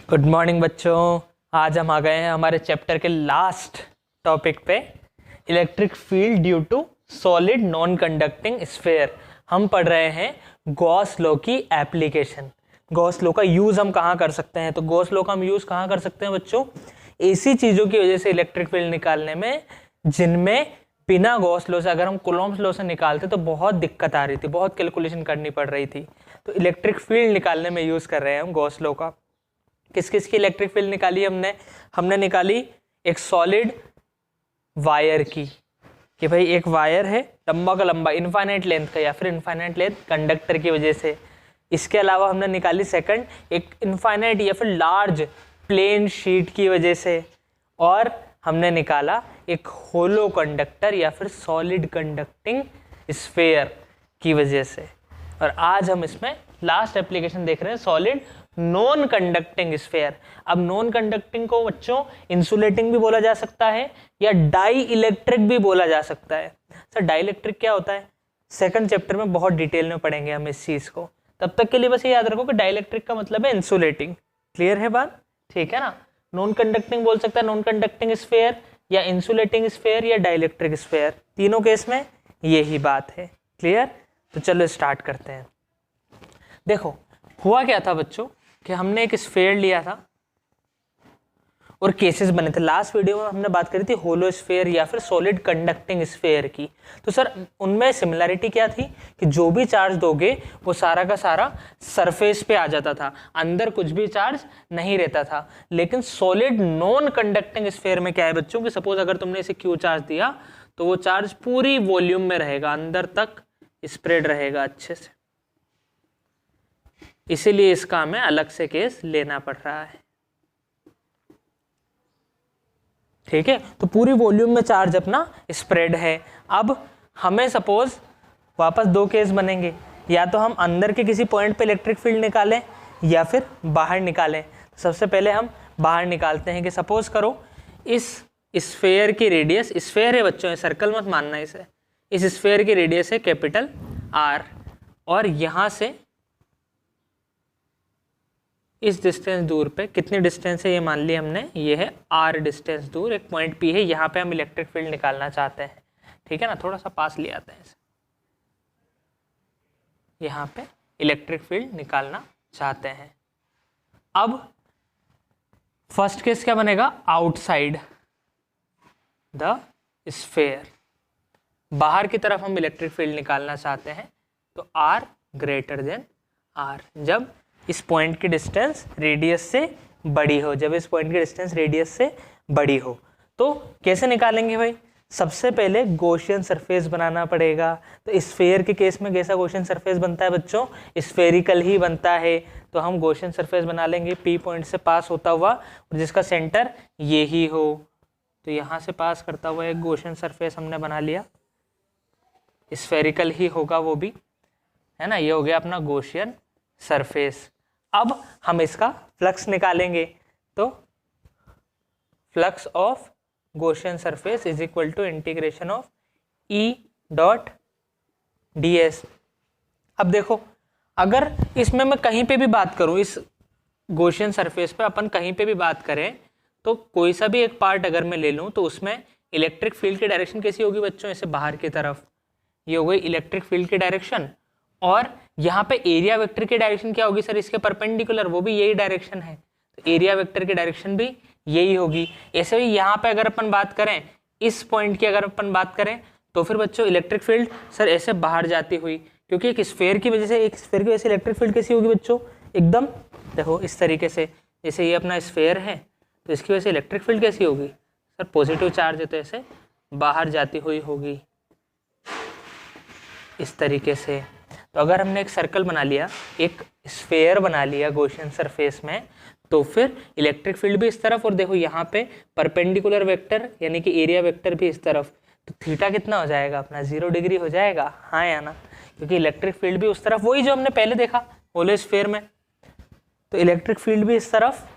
Good morning बच्चों। आज हम आ गए हैं हमारे चैप्टर के लास्ट टॉपिक पे, electric field due to solid non conducting sphere. हम पढ़ रहे हैं गॉस लॉ की एप्लीकेशन। गॉस लॉ का यूज हम कहाँ कर सकते हैं? तो गॉस लॉ का हम यूज कहाँ कर सकते हैं बच्चों? ऐसी चीजों की वजह से इलेक्ट्रिक फील्ड निकालने में जिनमें बिना गॉस लॉ से, अगर हम कूलॉम्स लॉ से निकालते तो बहुत दिक्कत आ रही थी, बहुत कैलकुलेशन करनी पड़ रही थी। तो इलेक्ट्रिक फील्ड निकालने में यूज कर रहे हैं हम गॉस लॉ का। किस किस की इलेक्ट्रिक फील्ड निकाली हमने निकाली एक सॉलिड वायर की, कि भाई एक वायर है लंबा का लंबा, इनफाइनाइट लेंथ का या फिर इनफाइनाइट लेंथ कंडक्टर की वजह से। इसके अलावा हमने निकाली सेकंड एक इनफाइनाइट या फिर लार्ज प्लेन शीट की वजह से, और हमने निकाला एक होलो कंडक्टर या फिर सॉलिड कंडक्टिंग स्फीयर की वजह से। और आज हम इसमें लास्ट एप्लीकेशन देख रहे हैं, सॉलिड नॉन कंडक्टिंग स्फीयर। अब नॉन कंडक्टिंग को बच्चों इंसुलेटिंग भी बोला जा सकता है या डाई इलेक्ट्रिक भी बोला जा सकता है। सर डाई इलेक्ट्रिक क्या होता है? सेकंड चैप्टर में बहुत डिटेल में पढ़ेंगे हम इस चीज को। तब तक के लिए बस ये याद रखो कि डाई इलेक्ट्रिक का मतलब है इंसुलेटिंग। क्लियर है बात? ठीक है ना। नॉन कंडक्टिंग बोल सकता है नॉन कंडक्टिंग स्फीयर, या इंसुलेटिंग स्फीयर, या डाई इलेक्ट्रिक स्फीयर। तीनों केस में यही बात है। क्लियर? तो चलो स्टार्ट करते हैं। देखो हुआ क्या था बच्चों कि हमने एक स्फीयर लिया था और केसेस बने थे। लास्ट वीडियो में हमने बात करी थी होलो स्फीयर या फिर सॉलिड कंडक्टिंग स्फीयर की। तो सर उनमें सिमिलरिटी क्या थी कि जो भी चार्ज दोगे वो सारा का सारा सरफेस पे आ जाता था, अंदर कुछ भी चार्ज नहीं रहता था। लेकिन सॉलिड नॉन कंडक्टिंग स्फीयर में क्या है बच्चों कि सपोज अगर तुमने इसे क्यू चार्ज दिया तो वो चार्ज पूरी वॉल्यूम में रहेगा, अंदर तक स्प्रेड रहेगा अच्छे से। इसीलिए इसका हमें अलग से केस लेना पड़ रहा है। ठीक है, तो पूरी वॉल्यूम में चार्ज अपना स्प्रेड है। अब हमें सपोज वापस दो केस बनेंगे, या तो हम अंदर के किसी पॉइंट पे इलेक्ट्रिक फील्ड निकालें या फिर बाहर निकालें। सबसे पहले हम बाहर निकालते हैं कि सपोज करो इस स्फीयर की रेडियस, स्फीयर है बच्चों, सर्कल मत मानना इसे, इस स्फीयर की रेडियस है कैपिटल आर, और यहां से इस डिस्टेंस दूर पे, कितनी डिस्टेंस है ये मान ली हमने, ये है आर डिस्टेंस दूर एक पॉइंट पी है, यहाँ पे हम इलेक्ट्रिक फील्ड निकालना चाहते हैं। ठीक है ना, थोड़ा सा पास ले आते हैं इसे। यहाँ पे इलेक्ट्रिक फील्ड निकालना चाहते हैं। अब फर्स्ट केस क्या बनेगा? आउटसाइड द स्फीयर, बाहर की तरफ हम इलेक्ट्रिक फील्ड निकालना चाहते हैं। तो आर ग्रेटर देन आर, जब इस पॉइंट की डिस्टेंस रेडियस से बड़ी हो, जब इस पॉइंट की डिस्टेंस रेडियस से बड़ी हो। तो कैसे निकालेंगे भाई? सबसे पहले गॉसियन सरफेस बनाना पड़ेगा। तो स्फीयर के केस में कैसा गॉसियन सरफेस बनता है बच्चों? स्फेरिकल ही बनता है। तो हम गॉसियन सरफेस बना लेंगे पी पॉइंट से पास होता हुआ, और जिसका सेंटर ये ही हो। तो यहाँ से पास करता हुआ एक गॉसियन सरफेस हमने बना लिया, स्फेरिकल ही होगा वो भी, है ना। ये हो गया अपना गॉसियन सरफेस। अब हम इसका फ्लक्स निकालेंगे। तो flux of Gaussian surface is equal to integration of E dot D S. अब देखो अगर इसमें मैं कहीं पे भी बात करूं, इस गॉसियन सरफेस पे अपन कहीं पे भी बात करें, तो कोई सा भी एक पार्ट अगर मैं ले लूं तो उसमें इलेक्ट्रिक फील्ड की डायरेक्शन कैसी होगी बच्चों? ऐसे बाहर की तरफ, ये हो गई इलेक्ट्रिक फील्ड की डायरेक्शन। और यहाँ पे एरिया वेक्टर की डायरेक्शन क्या होगी सर? इसके परपेंडिकुलर, वो भी यही डायरेक्शन है। तो एरिया वेक्टर की डायरेक्शन भी यही होगी। ऐसे ही यहाँ पे अगर अपन बात करें, इस पॉइंट की अगर अपन बात करें, तो फिर बच्चों इलेक्ट्रिक फील्ड सर ऐसे बाहर जाती हुई, क्योंकि एक स्फीयर की वजह से, एक स्फीयर की वजह से इलेक्ट्रिक फील्ड कैसी होगी बच्चों? एकदम देखो इस तरीके से, जैसे ये अपना स्फीयर है तो इसकी वजह से इलेक्ट्रिक फील्ड कैसी होगी सर? पॉजिटिव चार्ज है तो ऐसे बाहर जाती हुई होगी इस तरीके से। तो अगर हमने एक सर्कल बना लिया, एक स्फीयर बना लिया गॉसियन सरफेस में, तो फिर इलेक्ट्रिक फील्ड भी इस तरफ, और देखो यहाँ पे परपेंडिकुलर वेक्टर यानी कि एरिया वेक्टर भी इस तरफ। तो थीटा कितना हो जाएगा अपना? 0 डिग्री हो जाएगा, हाँ या ना? क्योंकि इलेक्ट्रिक फील्ड भी उस तरफ, वही जो हमने पहले देखा होलो स्फीयर में। तो इलेक्ट्रिक फील्ड भी इस तरफ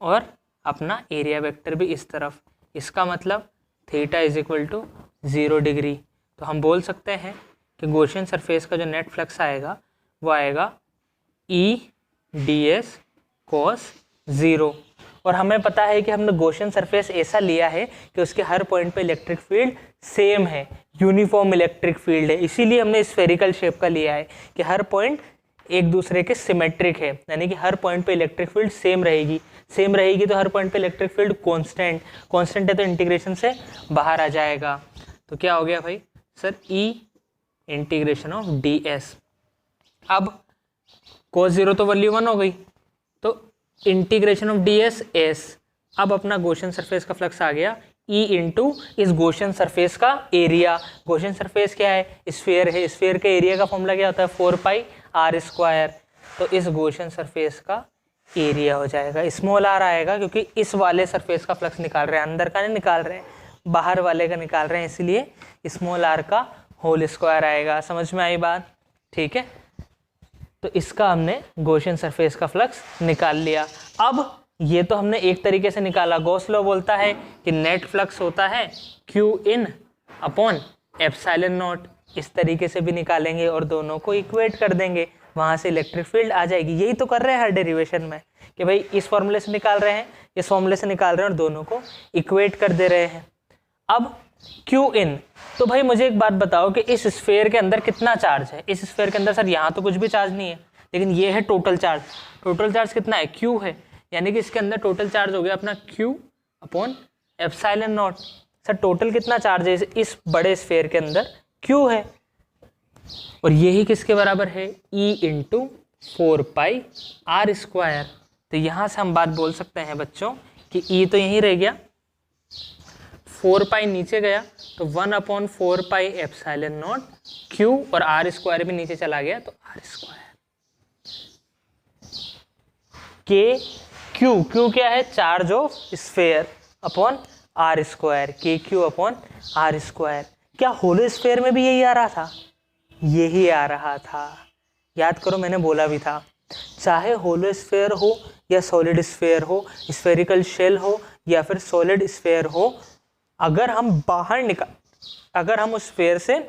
और अपना एरिया वेक्टर भी इस तरफ। इसका मतलब theta is equal to 0 degree. तो हम बोल सकते हैं कि गॉसियन सरफेस का जो नेट फ्लक्स आएगा वो आएगा ई डी एस cos 0। और हमें पता है कि हमने गॉसियन सरफेस ऐसा लिया है कि उसके हर पॉइंट पे इलेक्ट्रिक फील्ड सेम है, यूनिफॉर्म इलेक्ट्रिक फील्ड है, इसीलिए हमने स्फेरिकल शेप का लिया है कि हर पॉइंट एक दूसरे के सिमेट्रिक है, यानी कि हर पॉइंट पे इलेक्ट्रिक फील्ड सेम रहेगी। सेम रहेगी तो हर पॉइंट पे इलेक्ट्रिक फील्ड कांस्टेंट है, तो इंटीग्रेशन से बाहर आ जाएगा। तो क्या हो गया भाई sir, E integration of D S. अब cos 0 तो वैल्यू 1 हो गई, तो integration of D S S. अब अपना गॉसियन सरफेस का फ्लक्स आ गया E इंटू इस गॉसियन सरफेस का एरिया। गॉसियन सरफेस क्या है, स्फीयर है, स्फीयर के एरिया का फॉर्मूला क्या होता है 4πr²। तो इस गॉसियन सरफेस का एरिया हो जाएगा, स्मॉल r आएगा क्योंकि इस वाले सरफेस का फ्लक्स निकाल रहे हैं, अंदर का नहीं निकाल रहे हैं, बाहर वाले का निकाल रहे हैं, इसलिए स्मॉल r का होल स्क्वायर आएगा। समझ में आई बात? ठीक है, तो इसका हमने गॉसियन सरफेस का फ्लक्स निकाल लिया। अब ये तो हमने एक तरीके से निकाला, गॉस लॉ बोलता है कि नेट फ्लक्स होता है Q in upon epsilon not. इस तरीके से भी निकालेंगे और दोनों को इक्वेट कर देंगे, वहां से इलेक्ट्रिक फील्ड आ जाएगी। यही तो कर रहे हैं हर डेरिवेशन में कि भाई इस फॉर्मूले से निकाल रहे हैं, इस फॉर्मूले से निकाल रहे हैं और दोनों को इक्वेट कर दे रहे हैं। अब Q इन, तो भाई मुझे एक बात बताओ कि इस स्फीयर के अंदर कितना चार्ज है? इस स्फीयर के अंदर सर यहाँ तो कुछ भी चार्ज नहीं है, लेकिन ये है टोटल चार्ज। टोटल चार्ज कितना है? Q है, यानी कि इसके अंदर टोटल चार्ज हो गया अपना Q upon epsilon not. Sir total कितना चार्ज है इस बड़े स्फीयर के अंदर? Q है, और यही किसके बराबर है? E into 4πr²। तो यहाँ से हम बात बोल सकते हैं बच्चों कि E तो यहीं रह गया, 4π नीचे गया तो 1/4π एप्सिलॉन नॉट Q, और r² भी नीचे चला गया तो r²। Q क्या है? Charge of sphere upon r², KQ upon r²। क्या होलो स्फीयर में भी यही आ रहा था? यही आ रहा था, याद करो मैंने बोला भी था, चाहे होलो स्फीयर हो या सॉलिड स्फीयर हो, स्फेरिकल शेल हो या फिर सॉलिड स्फीयर हो, अगर हम उस स्फीयर से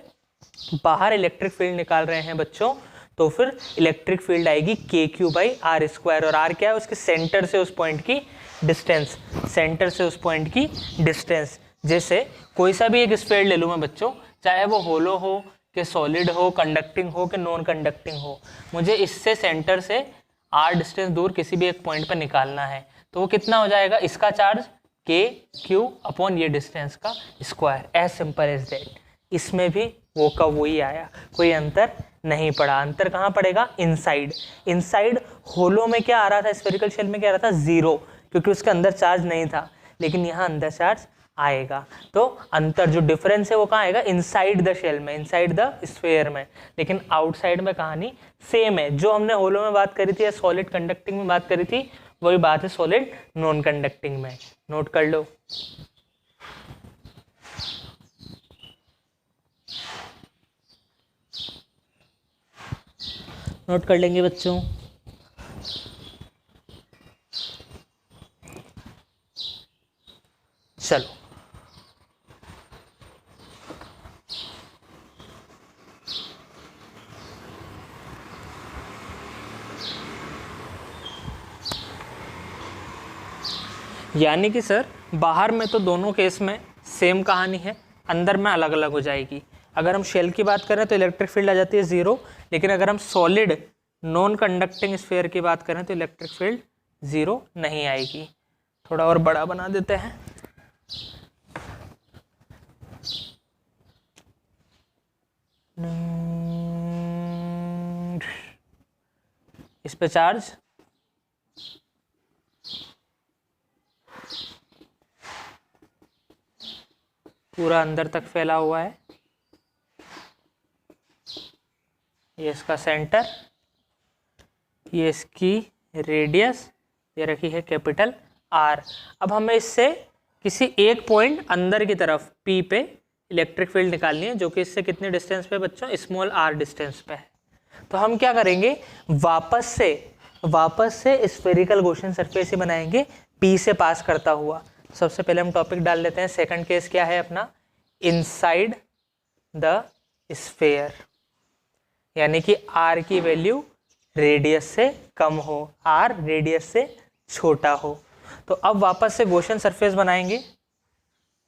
बाहर इलेक्ट्रिक फील्ड निकाल रहे हैं बच्चों, तो फिर इलेक्ट्रिक फील्ड आएगी KQ/r²। और r क्या है? उसके सेंटर से उस पॉइंट की डिस्टेंस, सेंटर से उस पॉइंट की डिस्टेंस। जैसे कोई सा भी एक स्फीयर ले लूँ मैं बच्चों, चाहे वो होलो हो कि सॉलिड हो, कंडक्टिंग हो कि नॉन कंडक्टिंग हो, मुझे इससे सेंटर से r डिस्टेंस दूर किसी भी एक पॉइंट पर निकालना है, तो वो कितना हो जाएगा? इसका चार्ज KQ अपॉन ये डिस्टेंस का square. As simple as that. इसमें भी वो का वही आया, कोई अंतर नहीं पड़ा। अंतर कहाँ पड़ेगा? इनसाइड होलो में क्या आ रहा था, स्फेरिकल शेल में क्या आ रहा था? 0, क्योंकि उसके अंदर चार्ज नहीं था, लेकिन यहाँ अंदर चार्ज आएगा। तो अंतर जो डिफरेंस है वो कहाँ आएगा? इनसाइड द शेल में, इनसाइड द स्फीयर में। लेकिन आउटसाइड में कहानी सेम है। जो हमने होलो में बात करी थी या सॉलिड कंडक्टिंग में बात करी थी, वही बात है सॉलिड नॉन कंडक्टिंग में। नोट कर लो। नोट कर लेंगे बच्चों। चलो यानी कि सर बाहर में तो दोनों केस में सेम कहानी है, अंदर में अलग अलग हो जाएगी। अगर हम शेल की बात करें तो इलेक्ट्रिक फील्ड आ जाती है 0, लेकिन अगर हम सॉलिड नॉन कंडक्टिंग स्फीयर की बात करें तो इलेक्ट्रिक फील्ड 0 नहीं आएगी। थोड़ा और बड़ा बना देते हैं। इस पे चार्ज पूरा अंदर तक फैला हुआ है, ये इसका सेंटर, ये इसकी रेडियस, ये रखी है कैपिटल R। अब हमें इससे किसी एक पॉइंट अंदर की तरफ P पे इलेक्ट्रिक फील्ड निकालनी है, जो कि इससे कितने डिस्टेंस पे बच्चों? स्मॉल r डिस्टेंस पे है। तो हम क्या करेंगे? वापस से स्फेरिकल गॉसियन सरफेस ही बनाएंगे P से पास करता हुआ। सबसे पहले हम टॉपिक डाल लेते हैं। सेकंड केस क्या है अपना? इनसाइड द स्फीयर, यानी कि r की वैल्यू रेडियस से कम हो, r रेडियस से छोटा हो। तो अब वापस से गॉसियन सरफेस बनाएंगे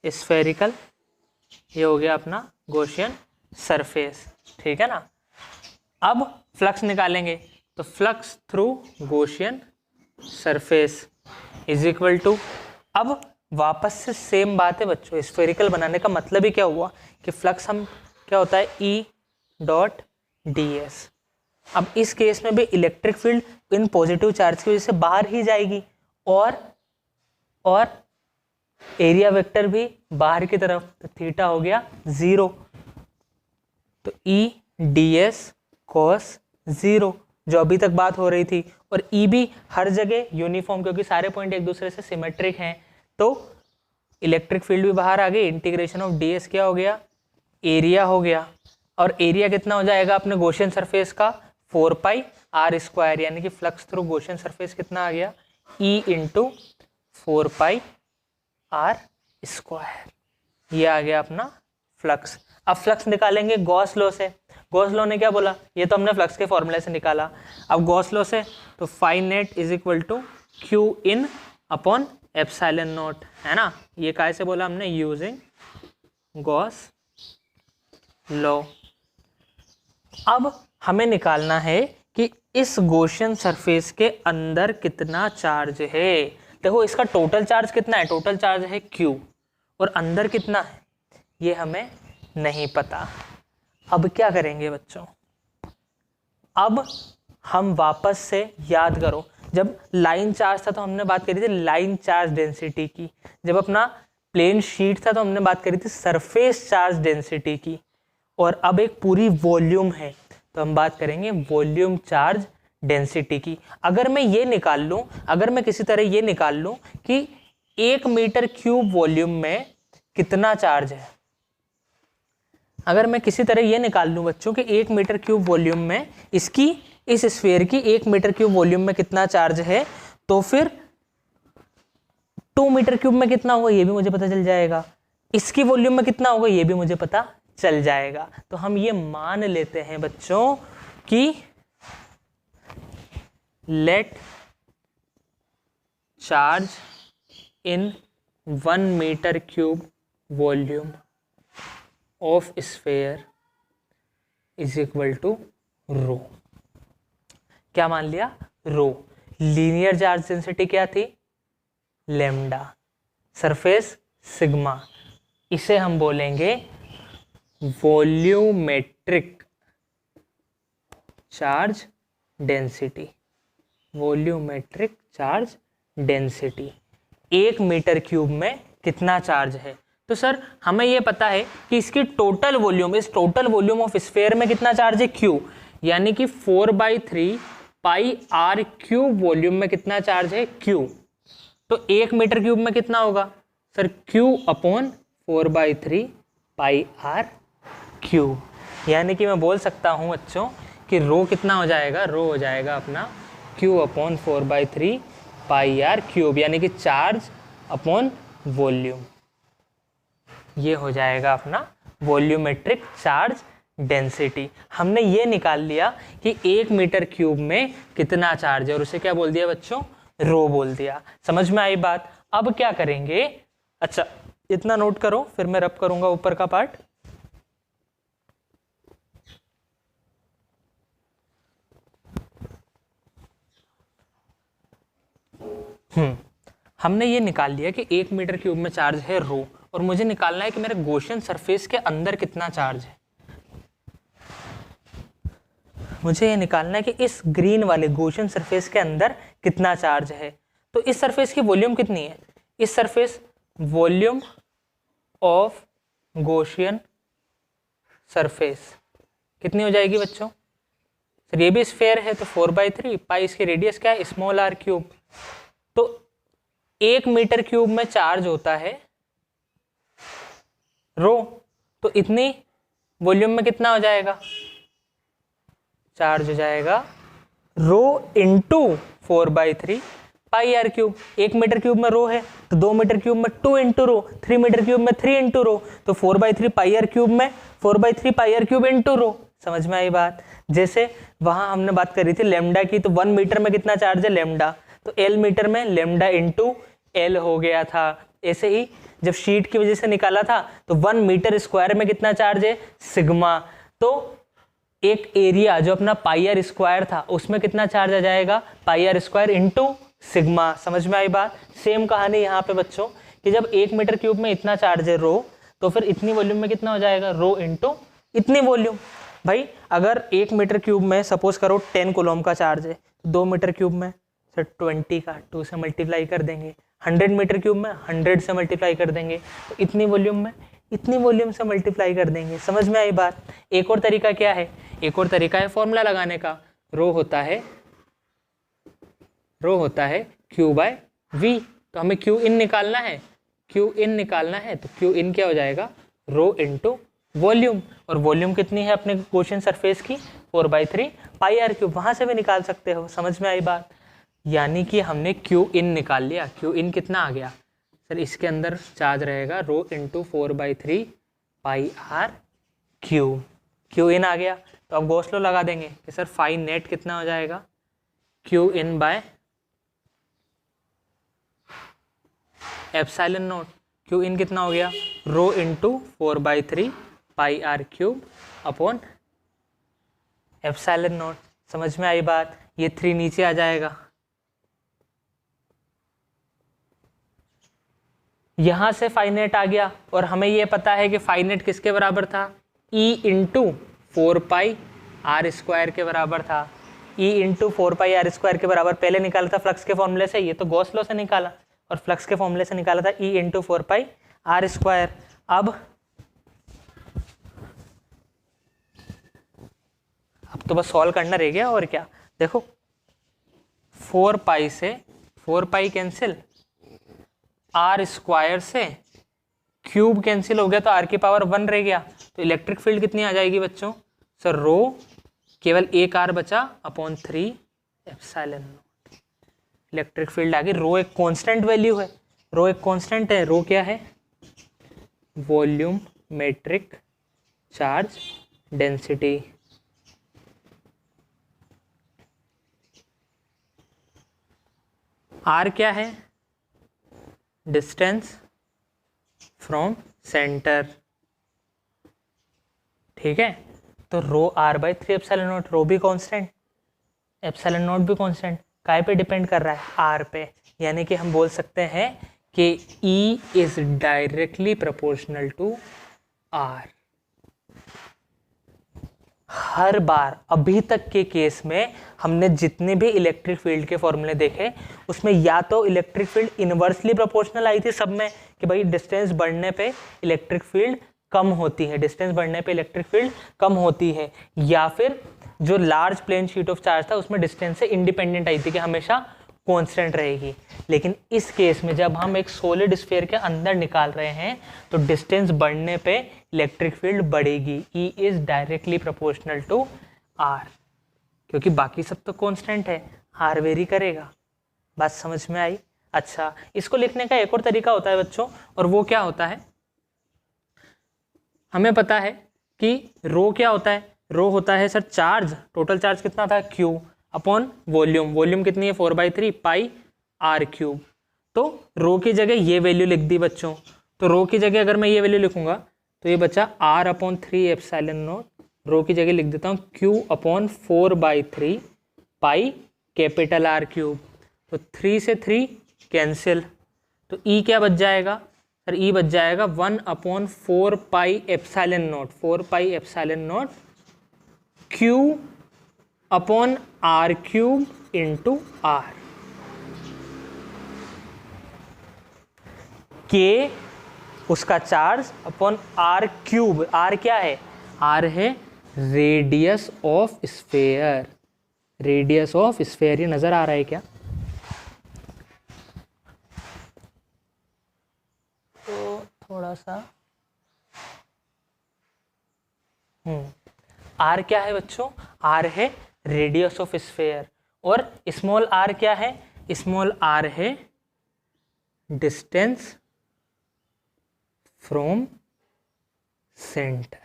स्फेरिकल, ये हो गया अपना गॉसियन सरफेस, ठीक है ना। अब फ्लक्स निकालेंगे, तो flux through Gaussian surface is equal to, अब वापस से सेम बात है बच्चों, स्फेरिकल बनाने का मतलब ही क्या हुआ कि फ्लक्स हम क्या होता है E डॉट ds। अब इस केस में भी electric field in positive charge की वजह से बाहर ही जाएगी और एरिया वेक्टर भी बाहर की तरफ, तो थीटा हो गया 0, तो E ds cos 0 जो अभी तक बात हो रही थी, और E भी हर जगह यूनिफॉर्म, क्योंकि सारे पॉइंट एक दूसरे से सिमेट्रिक हैं, तो इलेक्ट्रिक फील्ड भी बाहर आ गई। इंटीग्रेशन ऑफ ds क्या हो गया, एरिया हो गया, और एरिया कितना हो जाएगा अपने गॉसियन सरफेस का 4 पाई r स्क्वायर, यानी कि फ्लक्स थ्रू गॉसियन सरफेस कितना आ गया E इंटू 4 पाई r स्क्वायर, ये आ गया अपना फ्लक्स। अब फ्लक्स निकालेंगे गॉस लॉ से। गॉस लॉ ने क्या बोला, ये तो हमने फ्लक्स के फॉर्मूले से निकाला। अब गॉस लॉ से तो phi net is equal to Q in upon epsilon not, है ना। ये कैसे बोला हमने, यूजिंग गॉस लॉ। अब हमें निकालना है कि इस गॉसियन सरफेस के अंदर कितना चार्ज है। देखो इसका टोटल चार्ज कितना है, टोटल चार्ज है Q, और अंदर कितना है ये हमें नहीं पता। अब क्या करेंगे बच्चों, अब हम वापस से याद करो, जब लाइन चार्ज था तो हमने बात करी थी लाइन चार्ज डेंसिटी की, जब अपना प्लेन शीट था तो हमने बात करी थी सरफेस चार्ज डेंसिटी की, और अब एक पूरी वॉल्यूम है तो हम बात करेंगे वॉल्यूम चार्ज डेंसिटी की। अगर मैं ये निकाल लूँ, अगर मैं किसी तरह ये निकाल लूँ कि 1 मीटर क्यूब वॉल्यूम में कितना चार्ज है, अगर मैं किसी तरह ये निकाल लूँ बच्चों कि 1 मीटर क्यूब वॉल्यूम में इसकी, इस स्फीयर की 1 मीटर क्यूब वॉल्यूम में कितना चार्ज है, तो फिर 2 मीटर क्यूब में कितना होगा ये भी मुझे पता चल जाएगा, इसकी वॉल्यूम में कितना होगा ये भी मुझे पता चल जाएगा। तो हम ये मान लेते हैं बच्चों कि let charge in 1 metre cube volume of sphere is equal to rho. क्या मान लिया, रो। लीनियर चार्ज डेंसिटी क्या थी, लैम्डा, सरफेस सिग्मा, इसे हम बोलेंगे volumetric charge density. Volumetric charge density 1 metre cube में कितना चार्ज है। तो सर हमें ये पता है कि इसकी टोटल वॉल्यूम, इस टोटल वॉल्यूम ऑफ स्फीयर में कितना चार्ज है Q, यानी कि 4/3 पाई r क्यूब वॉल्यूम में कितना चार्ज है Q। तो 1 मीटर क्यूब में कितना होगा सर, Q अपॉन 4/3 पाई r क्यूब, यानी कि मैं बोल सकता हूँ बच्चों कि रो कितना हो जाएगा, रो हो जाएगा अपना Q अपॉन 4/3 पाई r क्यूब, यानी कि चार्ज अपॉन वॉल्यूम, ये हो जाएगा अपना वॉल्यूमेट्रिक चार्ज डेंसिटी। हमने ये निकाल लिया कि 1 मीटर क्यूब में कितना चार्ज है, और उसे क्या बोल दिया बच्चों, रो बोल दिया। समझ में आई बात। अब क्या करेंगे, अच्छा इतना नोट करो, फिर मैं रब करूंगा ऊपर का पार्ट। हमने ये निकाल लिया कि 1 मीटर क्यूब में चार्ज है रो, और मुझे निकालना है कि मेरे गॉसियन सरफेस के अंदर कितना चार्ज है। मुझे ये निकालना है कि इस ग्रीन वाले गॉसियन सरफेस के अंदर कितना चार्ज है। तो इस सरफेस की वॉल्यूम कितनी है, इस surface volume of Gaussian surface कितनी हो जाएगी बच्चों, सर ये भी स्फीयर है तो 4/3 पाई, इसकी रेडियस क्या है, स्मॉल r क्यूब। तो 1 मीटर क्यूब में चार्ज होता है रो, तो इतनी वॉल्यूम में कितना हो जाएगा, चार्ज हो जाएगा रो इंटू 4/3 पाई r क्यूब। 1 मीटर क्यूब में रो है तो 2 मीटर क्यूब में 2 इंटू रो, 3 मीटर क्यूब में 3 इंटू रो, तो 4/3 पाई r क्यूब में 4/3 पाई r क्यूब इंटू रो। समझ में आई बात। जैसे वहां हमने बात करी थी लेमडा की, तो 1 मीटर में कितना चार्ज है लेमडा, तो एल मीटर में लेमडा इंटू एल हो गया था। ऐसे ही जब शीट की वजह से निकाला था तो 1 मीटर स्क्वायर में कितना चार्ज है सिग्मा, तो एक एरिया जो अपना पाई आर स्क्वायर था उसमें कितना चार्ज आ जाएगा पाई आर स्क्वायर इंटू सिग्मा। समझ में आई बात। सेम कहानी यहाँ पे बच्चों कि जब 1 मीटर क्यूब में इतना चार्ज है रो, तो फिर इतनी वॉल्यूम में कितना हो जाएगा रो इंटू इतनी वॉल्यूम। भाई अगर 1 मीटर क्यूब में सपोज करो 10 कूलम का चार्ज है, 2 मीटर क्यूब में सर 20 का 2 से मल्टीप्लाई कर देंगे, 100 मीटर क्यूब में 100 से मल्टीप्लाई कर देंगे, तो इतनी वॉल्यूम में इतनी वॉल्यूम से मल्टीप्लाई कर देंगे। समझ में आई बात। एक और तरीका क्या है, एक और तरीका है फॉर्मूला लगाने का। रो होता है क्यू बाय वी, तो हमें क्यू इन निकालना है, क्यू इन निकालना है, तो क्यू इन क्या हो जाएगा रो इंटू वॉल्यूम, और वॉल्यूम कितनी है अपने क्वेश्चन सरफेस की 4/3 पाई आर क्यूब, वहां से भी निकाल सकते हो। समझ में आई बात। यानी कि हमने क्यू इन निकाल लिया। क्यू इन कितना आ गया सर, इसके अंदर चार्ज रहेगा rho into 4/3 pi R cube, Q in आ गया। तो अब गॉस लॉ लगा देंगे कि सर फाई नेट कितना हो जाएगा Q in by epsilon naught. Q in कितना हो गया rho into 4/3 pi R cube upon epsilon naught. समझ में आई बात। ये 3 नीचे आ जाएगा, यहां से फाइनेट आ गया, और हमें ये पता है कि फाइनेट किसके बराबर था E into 4 pi R square के बराबर था। E into 4 pi R square के बराबर पहले निकाला था फ्लक्स के फॉर्मूले से, ये तो गॉस लॉ से निकाला, और फ्लक्स के फॉर्मूले से निकाला था E into 4 pi R square. अब तो बस सॉल्व करना रह गया, और क्या। देखो 4 पाई से 4 पाई कैंसिल, आर स्क्वायर से क्यूब कैंसिल हो गया, तो आर की पावर 1 रह गया, तो इलेक्ट्रिक फील्ड कितनी आ जाएगी बच्चों सर रो केवल एक आर बचा upon 3 epsilon naught. Electric field आ गई। रो एक कांस्टेंट वैल्यू है, रो एक कांस्टेंट है। रो क्या है volume metric charge density. R क्या है डिस्टेंस फ्रॉम सेंटर, ठीक है। तो rho R by 3 epsilon not, rho भी कांस्टेंट एप्सिलॉन नॉट भी कांस्टेंट, काय पे डिपेंड कर रहा है आर पे। यानी कि हम बोल सकते हैं कि E is directly proportional to R. हर बार अभी तक के केस में हमने जितने भी इलेक्ट्रिक फील्ड के फॉर्मूले देखे उसमें या तो इलेक्ट्रिक फील्ड इनवर्सली प्रोपोर्शनल आई थी सब में कि भाई डिस्टेंस बढ़ने पे इलेक्ट्रिक फील्ड कम होती है, डिस्टेंस बढ़ने पे इलेक्ट्रिक फील्ड कम होती है, या फिर जो large plane sheet of charge था उसमें डिस्टेंस से इंडिपेंडेंट आई थी कि हमेशा कांस्टेंट रहेगी। लेकिन इस केस में जब हम एक सॉलिड स्फीयर के अंदर निकाल रहे हैं तो डिस्टेंस बढ़ने पे इलेक्ट्रिक फील्ड बढ़ेगी। E is directly proportional to R, क्योंकि बाकी सब तो कांस्टेंट है, R वेरी करेगा। बात समझ में आई। अच्छा, इसको लिखने का एक और तरीका होता है बच्चों, और वो क्या होता है, हमें पता है कि रो क्या होता है, रो होता है सर चार्ज, टोटल चार्ज कितना था Q अपॉन वॉल्यूम, वॉल्यूम कितनी है 4/3 पाई आर क्यूब। तो रो की जगह ये वैल्यू लिख दी बच्चों, तो रो की जगह अगर मैं ये वैल्यू लिखूंगा तो ये बचा R अपॉन 3 एप्सिलॉन नॉट, रो की जगह लिख देता हूँ Q upon 4/3 pi capital R cube. तो 3 से 3 कैंसिल, तो E क्या बच जाएगा सर, E बच जाएगा 1 upon 4 pi epsilon not, 4 pi epsilon not Q upon R cube into R. के उसका charge upon R cube, R क्या है, आर है radius of sphere, radius of sphere. ये नजर आ रहा है क्या, तो थोड़ा सा आर क्या है बच्चों, आर है रेडियस ऑफ स्फीयर, और स्मॉल आर क्या है, स्मॉल आर है distance from centre.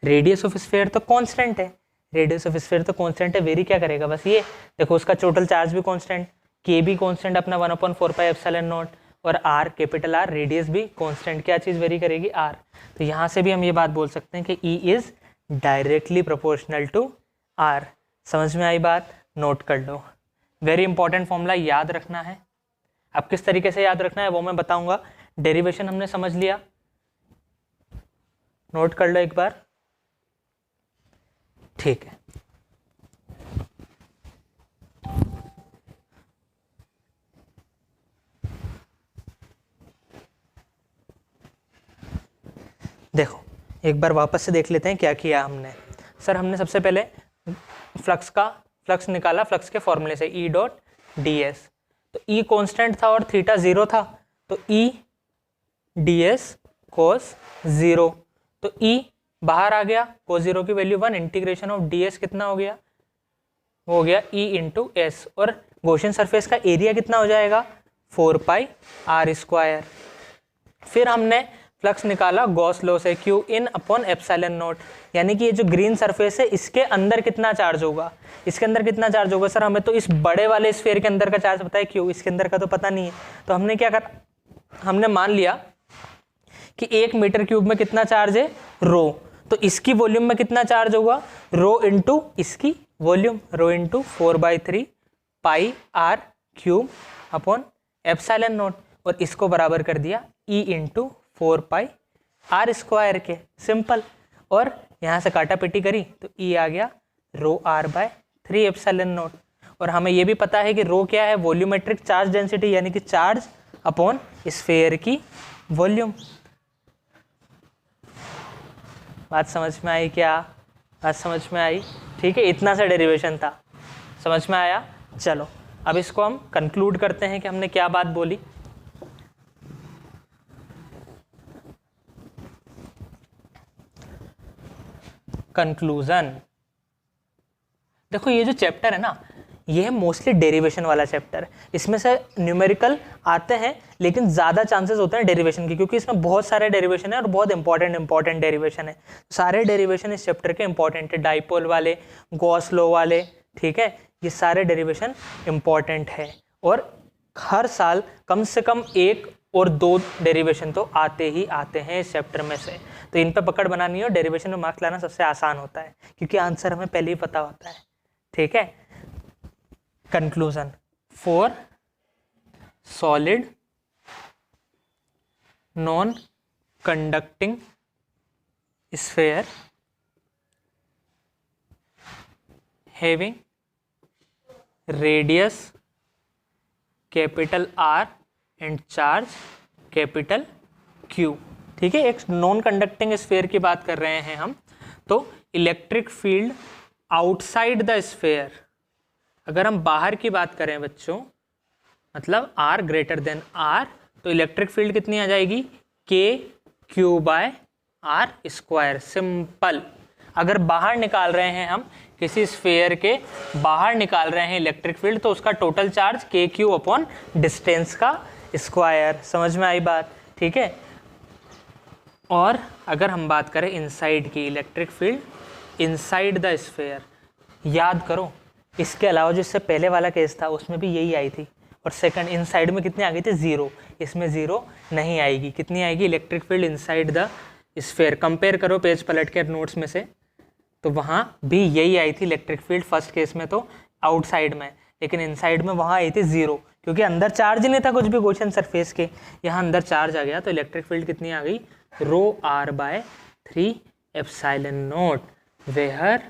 Radius of sphere तो कांस्टेंट है, रेडियस ऑफ स्फीयर तो कांस्टेंट है, वेरी क्या करेगा बस ये देखो, उसका टोटल चार्ज भी कांस्टेंट, के भी कांस्टेंट अपना 1/4πε0, और आर कैपिटल आर रेडियस भी कांस्टेंट, क्या चीज़ वेरी करेगी आर। तो यहाँ से भी हम ये बात बोल सकते हैं कि E is directly proportional to R. समझ में आई बात, नोट कर लो, वेरी इंपॉर्टेंट फॉर्मूला याद रखना है। अब किस तरीके से याद रखना है वो मैं बताऊंगा। डेरिवेशन हमने समझ लिया, नोट कर लो एक बार, ठीक है। देखो एक बार वापस से देख लेते हैं क्या किया हमने। सर हमने सबसे पहले फ्लक्स निकाला, फ्लक्स के फॉर्मूले से E डॉट डी एस। तो E कांस्टेंट था और थीटा 0 था, तो E डी एस कोस 0, तो E बाहर आ गया, कोस 0 की value 1, integration of D S कितना हो गया, हो गया E इंटू एस, और गॉसियन सरफेस का एरिया कितना हो जाएगा 4πr²। फिर हमने फ्लक्स निकाला गॉस लॉ से, Q in upon epsilon not, यानी कि ये जो ग्रीन सरफेस है इसके अंदर कितना चार्ज होगा, इसके अंदर कितना चार्ज होगा। सर हमें तो इस बड़े वाले स्फीयर के अंदर का चार्ज पता है Q, इसके अंदर का तो पता नहीं है। तो हमने क्या करा, हमने मान लिया कि 1 मीटर क्यूब में कितना चार्ज है रो, तो इसकी वॉल्यूम में कितना चार्ज होगा रो इंटू इसकी volume, rho into 4/3πr³ upon epsilon not, और इसको बराबर कर दिया E इंटू 4πr² के, सिंपल। और यहाँ से काटा पिटी करी तो E आ गया ρr/3 एप्सिलॉन नॉट। और हमें ये भी पता है कि रो क्या है, वॉल्यूमेट्रिक चार्ज डेंसिटी, यानी कि चार्ज अपॉन स्फीयर की वॉल्यूम। बात समझ में आई क्या, बात समझ में आई, ठीक है। इतना सा डेरिवेशन था, समझ में आया। चलो अब इसको हम कंक्लूड करते हैं कि हमने क्या बात बोली। कंक्लूजन, देखो ये जो चैप्टर है ना, ये है मोस्टली डेरिवेशन वाला चैप्टर। इसमें से न्यूमेरिकल आते हैं लेकिन ज़्यादा चांसेस होते हैं डेरिवेशन के, क्योंकि इसमें बहुत सारे डेरिवेशन है और बहुत इंपॉर्टेंट डेरिवेशन है। सारे डेरिवेशन इस चैप्टर के इंपॉर्टेंट है, डाइपोल वाले, गॉस लॉ वाले, ठीक है, ये सारे डेरिवेशन इंपॉर्टेंट है। और हर साल कम से कम 1 और 2 डेरिवेशन तो आते ही आते हैं इस चैप्टर में से। तो इन पे पकड़ बनानी हो, डेरिवेशन में मार्क्स लाना सबसे आसान होता है, क्योंकि आंसर हमें पहले ही पता होता है, ठीक है। Conclusion, for solid non conducting sphere having radius capital R and charge capital Q, ठीक है। एक नॉन कंडक्टिंग स्फीयर की बात कर रहे हैं हम, तो electric field outside the sphere, अगर हम बाहर की बात करें बच्चों, मतलब R ग्रेटर देन R, तो इलेक्ट्रिक फील्ड कितनी आ जाएगी KQ/R², सिंपल। अगर बाहर निकाल रहे हैं हम किसी स्फीयर के बाहर निकाल रहे हैं इलेक्ट्रिक फील्ड, तो उसका total charge KQ upon distance का स्क्वायर। समझ में आई बात, ठीक है। और अगर हम बात करें इनसाइड की, electric field inside the sphere, याद करो इसके अलावा जो इससे पहले वाला केस था उसमें भी यही आई थी, और सेकंड इनसाइड में कितनी आ गई थी 0, इसमें 0 नहीं आएगी। कितनी आएगी electric field inside the sphere, compare करो पेज पलट के नोट्स में से, तो वहाँ भी यही आई थी इलेक्ट्रिक फील्ड फर्स्ट केस में तो आउटसाइड में, लेकिन इनसाइड में वहाँ आई थी 0, क्योंकि अंदर चार्ज नहीं था कुछ भी गॉसियन सरफेस के, यहाँ अंदर चार्ज आ गया, तो इलेक्ट्रिक फील्ड कितनी आ गई ρr/3 एप्सिलॉन नॉट, वेयर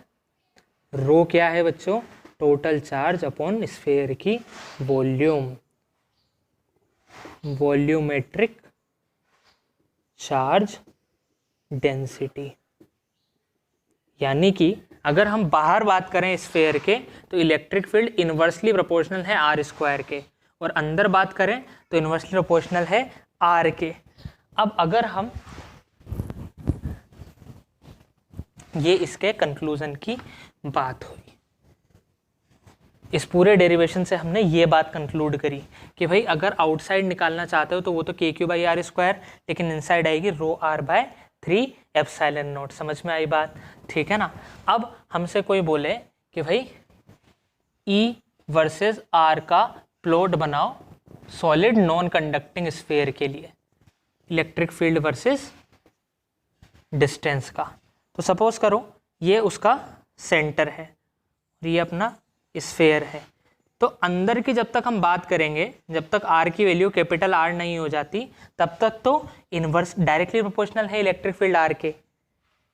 रो क्या है बच्चों, टोटल चार्ज अपॉन स्फीयर की वॉल्यूम, वॉल्यूमेट्रिक चार्ज डेंसिटी। यानी कि अगर हम बाहर बात करें स्फीयर के, तो इलेक्ट्रिक फील्ड इनवर्सली प्रोपोर्शनल है R² के, और अंदर बात करें तो इनवर्सली प्रोपोर्शनल है R के। अब अगर हम ये इसके कंक्लूजन की बात हुई, इस पूरे डेरिवेशन से हमने ये बात कंक्लूड करी कि भाई अगर आउटसाइड निकालना चाहते हो तो वो तो KQ/R², लेकिन इनसाइड आएगी ρr/3 एप्सिलॉन नॉट। समझ में आई बात? ठीक है ना। अब हमसे कोई बोले कि भाई E वर्सेस R का प्लॉट बनाओ सॉलिड नॉन कंडक्टिंग स्फीयर के लिए, इलेक्ट्रिक फील्ड वर्सेस डिस्टेंस का। तो सपोज करो ये उसका सेंटर है और ये अपना स्फीयर है। तो अंदर की जब तक हम बात करेंगे, जब तक R की वैल्यू कैपिटल R नहीं हो जाती तब तक तो इन्वर्स डायरेक्टली प्रोपोर्शनल है इलेक्ट्रिक फील्ड R के,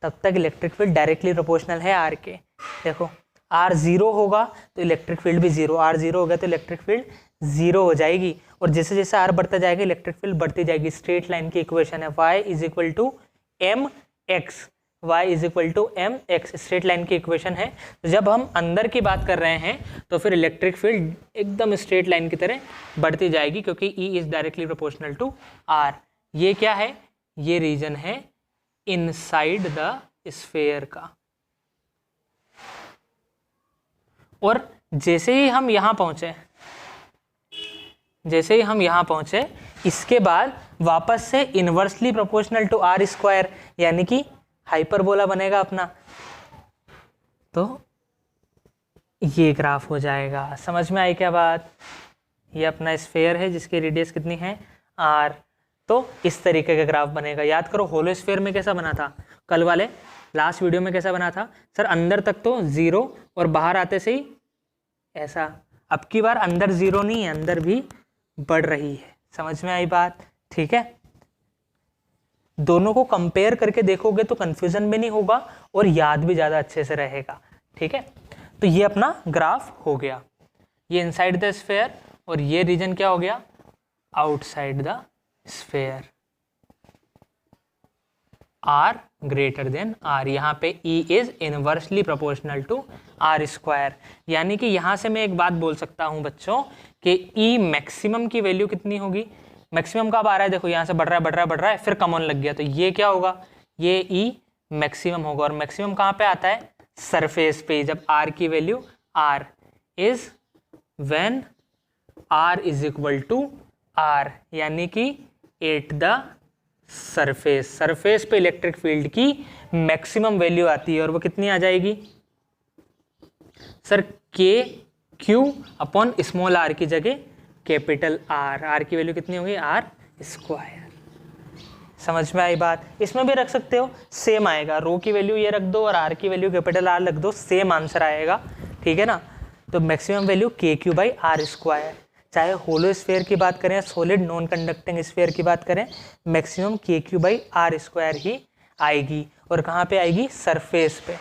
तब तक इलेक्ट्रिक फील्ड डायरेक्टली प्रोपोर्शनल है R के। देखो R 0 होगा तो इलेक्ट्रिक फील्ड भी 0, R 0 हो गया तो इलेक्ट्रिक फील्ड 0 हो जाएगी। और जैसे जैसे R बढ़ता जाएगा इलेक्ट्रिक फील्ड बढ़ती जाएगी। स्ट्रेट लाइन की इक्वेशन है y is equal to M X, y is equal to M X, straight line की इक्वेशन है। तो जब हम अंदर की बात कर रहे हैं तो फिर इलेक्ट्रिक फील्ड एकदम स्ट्रेट लाइन की तरह बढ़ती जाएगी क्योंकि E is directly proportional to R। ये क्या है? ये रीजन है इनसाइड द स्फीयर का। और जैसे ही हम यहाँ पहुँचे, इसके बाद वापस से inversely proportional to R square यानी कि हाइपरबोला बनेगा अपना। तो ये ग्राफ हो जाएगा। समझ में आई क्या बात? ये अपना स्फीयर है जिसकी रेडियस कितनी है R। तो इस तरीके का ग्राफ बनेगा। याद करो होलो स्फीयर में कैसा बना था, कल वाले लास्ट वीडियो में कैसा बना था सर? अंदर तक तो 0 और बाहर आते से ही ऐसा। अब की बार अंदर 0 नहीं है, अंदर भी बढ़ रही है। समझ में आई बात? ठीक है। दोनों को कंपेयर करके देखोगे तो कंफ्यूजन भी नहीं होगा और याद भी ज़्यादा अच्छे से रहेगा। ठीक है। तो ये अपना ग्राफ हो गया, ये इनसाइड द स्फीयर और ये रीजन क्या हो गया? Outside the sphere. R greater than R। यहाँ पे E is inversely proportional to R square. यानी कि यहाँ से मैं एक बात बोल सकता हूँ बच्चों कि E मैक्सिमम की वैल्यू कितनी होगी? मैक्सिमम कब आ रहा है? देखो यहाँ से बढ़ रहा है फिर कॉमन लग गया तो ये क्या होगा? ये E मैक्सिमम होगा। और मैक्सिमम कहाँ पे आता है? सरफेस पे। जब R की value R is when R is equal to R यानी कि एट द सरफेस पे इलेक्ट्रिक फील्ड की मैक्सिमम वैल्यू आती है और वो कितनी आ जाएगी सर? के क्यू अपॉन स्मॉल r की जगह कैपिटल R की वैल्यू कितनी होगी? R square. समझ में आई बात? इसमें भी रख सकते हो, सेम आएगा। रो की वैल्यू ये रख दो और R की वैल्यू कैपिटल R रख दो, सेम आंसर आएगा। ठीक है ना। तो मैक्सिमम वैल्यू के क्यू बाई R स्क्वायर। चाहे होलो स्फीयर की बात करें, सॉलिड नॉन कंडक्टिंग स्फीयर की बात करें, मैक्सिमम के क्यू बाई R स्क्वायर ही आएगी। और कहाँ पे आएगी? सरफेस पे।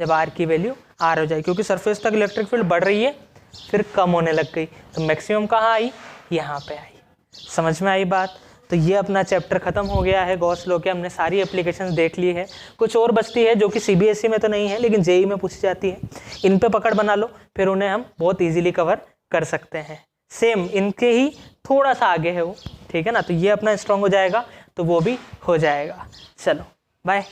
जब R की वैल्यू R हो जाए, क्योंकि सरफेस तक इलेक्ट्रिक फील्ड बढ़ रही है फिर कम होने लग गई, तो मैक्सिमम कहाँ आई? यहाँ पे आई। समझ में आई बात? तो ये अपना चैप्टर खत्म हो गया है गॉस लॉ के। हमने सारी एप्लीकेशंस देख ली है, कुछ और बचती है जो कि CBSE में तो नहीं है लेकिन JEE में पूछी जाती है। इन पे पकड़ बना लो, फिर उन्हें हम बहुत ईजिली कवर कर सकते हैं। सेम इनके ही थोड़ा सा आगे है वो। ठीक है ना। तो ये अपना स्ट्रॉन्ग हो जाएगा तो वो भी हो जाएगा। चलो बाय।